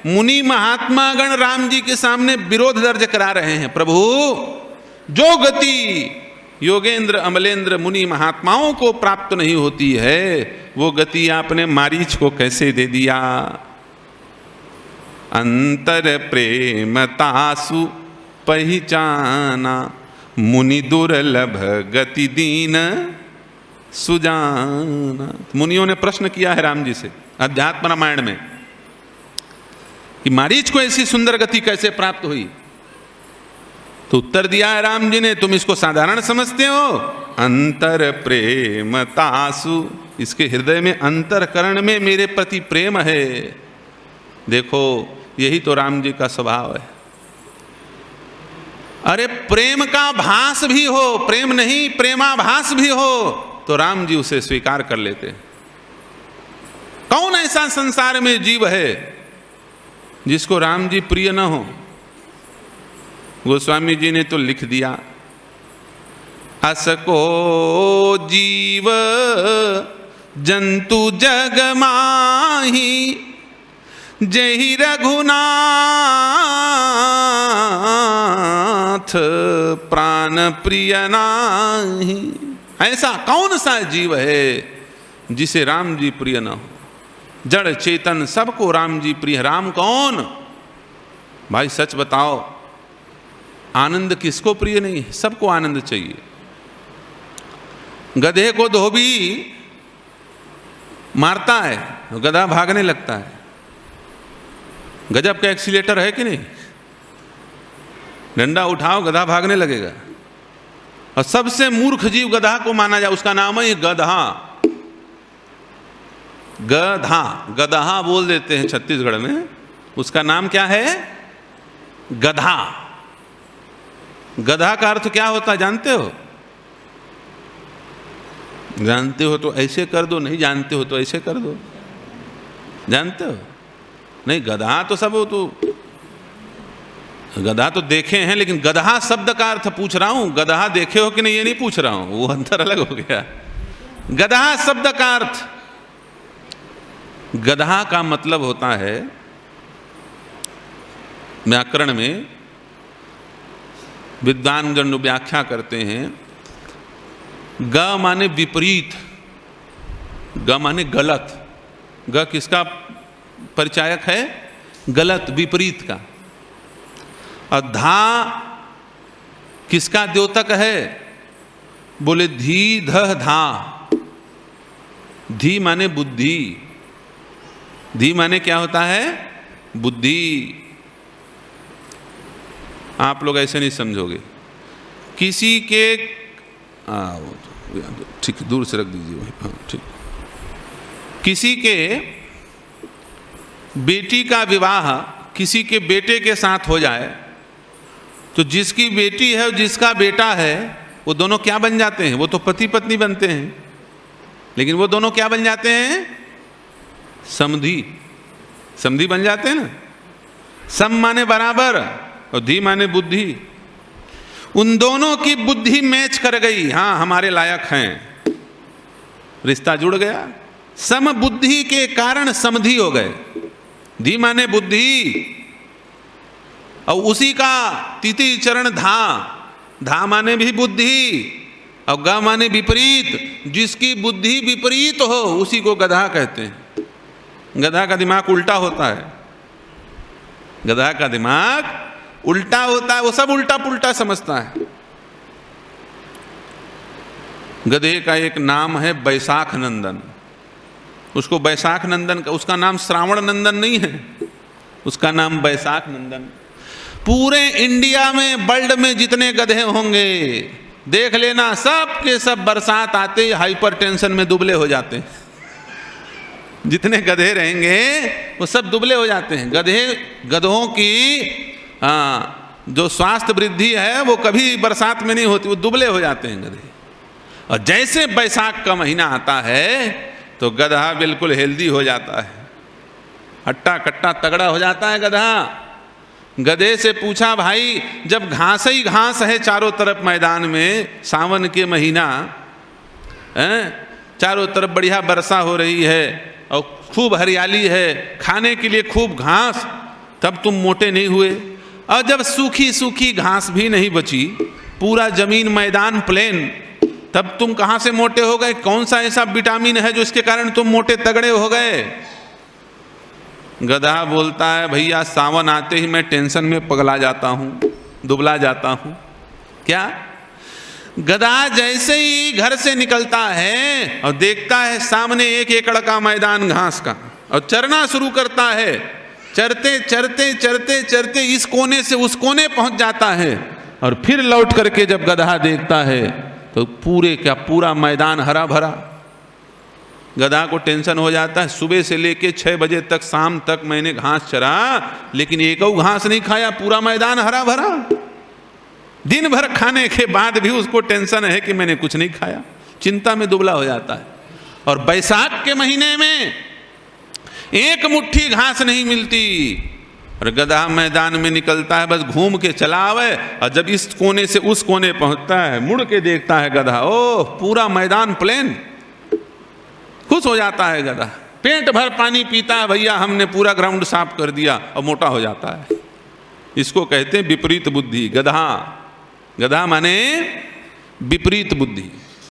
मुनि महात्मा गण राम जी के सामने विरोध दर्ज करा रहे हैं। प्रभु, जो गति योगेंद्र अमलेंद्र मुनि महात्माओं को प्राप्त नहीं होती है, वो गति आपने मारीच को कैसे दे दिया। अंतर प्रेमतासु पहचाना, मुनि दुर्लभ गति दीन सुजाना। मुनियों ने प्रश्न किया है राम जी से अध्यात्म रामायण में कि मारीच को ऐसी सुंदर गति कैसे प्राप्त हुई। तो उत्तर दिया है राम जी ने, तुम इसको साधारण समझते हो। अंतर प्रेम तासु, इसके हृदय में अंतरकरण में मेरे प्रति प्रेम है। देखो, यही तो राम जी का स्वभाव है। अरे प्रेम का भास भी हो, प्रेम नहीं प्रेमाभास भी हो, तो राम जी उसे स्वीकार कर लेते। कौन ऐसा संसार में जीव है जिसको राम जी प्रिय न हो। गोस्वामी जी ने तो लिख दिया, असको जीव जंतु जग माही, जहि रघुनाथ प्राण प्रिय नाही। ऐसा कौन सा जीव है जिसे राम जी प्रिय न हो। जड़ चेतन सबको राम जी प्रिय। राम कौन? भाई सच बताओ, आनंद किसको प्रिय नहीं है? सबको आनंद चाहिए। गधे को धोबी मारता है, गधा भागने लगता है। गजब का एक्सीलेटर है कि नहीं? डंडा उठाओ, गधा भागने लगेगा। और सबसे मूर्ख जीव गधा को माना जाए, उसका नाम है गधा। गधा, गधा बोल देते हैं छत्तीसगढ़ में, उसका नाम क्या है? गधा। गधा का अर्थ क्या होता है जानते हो? जानते हो तो ऐसे कर दो, नहीं जानते हो तो ऐसे कर दो। जानते हो? नहीं, गधा तो सब हो, तो गधा तो देखे हैं, लेकिन गधा शब्द का अर्थ पूछ रहा हूं। गधा देखे हो कि नहीं ये नहीं पूछ रहा हूं, वो अंतर अलग हो गया। गधा शब्द का अर्थ, गधा का मतलब होता है व्याकरण में, विद्वान गण व्याख्या करते हैं, ग माने विपरीत, ग माने गलत। ग किसका परिचायक है? गलत, विपरीत का। और धा किसका द्योतक है? बोले धी ध धा। धी माने बुद्धि। धी माने क्या होता है? बुद्धि। आप लोग ऐसे नहीं समझोगे। किसी के ठीक, दूर से रख दीजिए वहीं। हाँ ठीक। किसी के बेटी का विवाह किसी के बेटे के साथ हो जाए, तो जिसकी बेटी है और जिसका बेटा है, वो दोनों क्या बन जाते हैं? वो तो पति पत्नी बनते हैं, लेकिन वो दोनों क्या बन जाते हैं? समधी। समधी बन जाते हैं ना। सम माने बराबर और धी माने बुद्धि। उन दोनों की बुद्धि मैच कर गई, हाँ हमारे लायक हैं, रिश्ता जुड़ गया। सम बुद्धि के कारण समधी हो गए। धी माने बुद्धि, और उसी का तिति चरण धा। धा माने भी बुद्धि और ग माने विपरीत। जिसकी बुद्धि विपरीत हो उसी को गधा कहते हैं। गधा का दिमाग उल्टा होता है। गधा का दिमाग उल्टा होता है, वो सब उल्टा पुल्टा समझता है। गधे का एक नाम है बैसाख नंदन। उसको बैसाख नंदन का, उसका नाम श्रावण नंदन नहीं है, उसका नाम बैसाख नंदन। पूरे इंडिया में, वर्ल्ड में जितने गधे होंगे देख लेना, सब के सब बरसात आते ही हाइपर टेंशन में दुबले हो जाते हैं। जितने गधे रहेंगे वो सब दुबले हो जाते हैं। गधों की जो स्वास्थ्य वृद्धि है वो कभी बरसात में नहीं होती, वो दुबले हो जाते हैं गधे। और जैसे बैसाख का महीना आता है तो गधा बिल्कुल हेल्दी हो जाता है, हट्टा कट्टा तगड़ा हो जाता है गधा। गधे से पूछा, भाई जब घास ही घास है चारों तरफ मैदान में, सावन के महीना चारों तरफ बढ़िया वर्षा हो रही है और खूब हरियाली है, खाने के लिए खूब घास, तब तुम मोटे नहीं हुए। और जब सूखी सूखी घास भी नहीं बची, पूरा जमीन मैदान प्लेन, तब तुम कहां से मोटे हो गए? कौन सा ऐसा विटामिन है जो इसके कारण तुम मोटे तगड़े हो गए? गधा बोलता है, भैया सावन आते ही मैं टेंशन में पगला जाता हूं, दुबला जाता हूं। क्या? गधा जैसे ही घर से निकलता है और देखता है सामने 1 एकड़ का मैदान घास का, और चरना शुरू करता है। चरते चरते चरते चरते इस कोने से उस कोने पहुंच जाता है, और फिर लौट करके जब गधा देखता है तो पूरा मैदान हरा भरा। गधा को टेंशन हो जाता है, सुबह से लेके 6 बजे तक शाम तक मैंने घास चरा, लेकिन एक घास नहीं खाया, पूरा मैदान हरा भरा। दिन भर खाने के बाद भी उसको टेंशन है कि मैंने कुछ नहीं खाया, चिंता में दुबला हो जाता है। और बैसाख के महीने में 1 मुट्ठी घास नहीं मिलती, और गधा मैदान में निकलता है, बस घूम के चला आवे, और जब इस कोने से उस कोने पहुंचता है, मुड़ के देखता है गधा, ओह पूरा मैदान प्लेन। खुश हो जाता है गधा, पेट भर पानी पीता है, भैया हमने पूरा ग्राउंड साफ कर दिया, और मोटा हो जाता है। इसको कहते हैं विपरीत बुद्धि। गधा माने विपरीत बुद्धि।